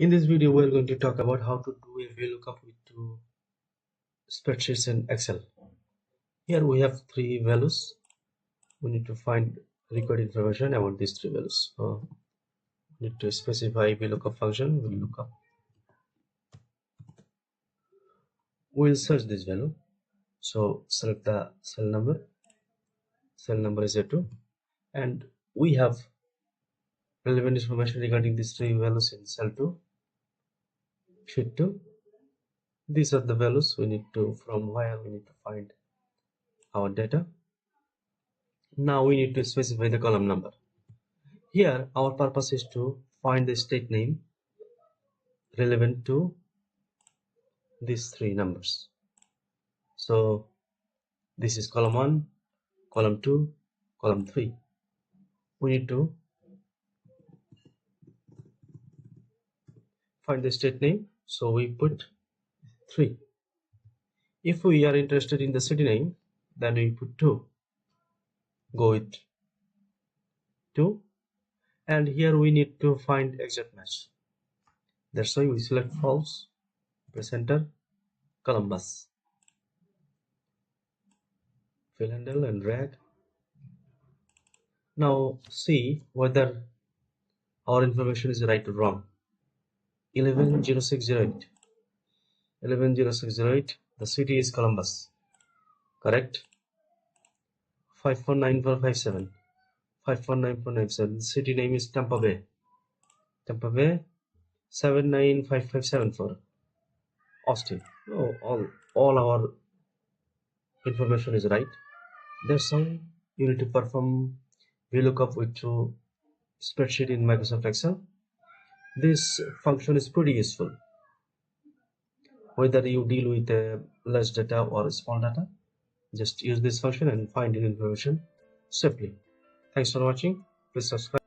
In this video, we are going to talk about how to do a VLOOKUP with two spreadsheets in Excel. Here we have three values. We need to find required information about these three values. So we need to specify VLOOKUP function. VLOOKUP. We'll search this value. So select the cell number. Cell number is A2, and we have relevant information regarding these three values in cell 2, sheet 2. These are the values we need to, from where we need to find our data. Now we need to specify the column number. Here our purpose is to find the state name relevant to these three numbers. So this is column 1, column 2, column 3. We need to find the state name, so we put 3. If we are interested in the city name, then we put 2. Go with 2. And here we need to find exact match. That's why we select false, press enter, Columbus. Fill handle and drag. Now see whether our information is right or wrong. 110608. 110608. The city is Columbus. Correct. 549457. 549457. The city name is Tampa Bay. Tampa Bay. 795574. Austin. Oh, all our information is right. That's how you need to perform VLOOKUP with two spreadsheet in Microsoft Excel. This function is pretty useful whether you deal with less data or small data. Just use this function and find your information swiftly. Thanks for watching. Please subscribe.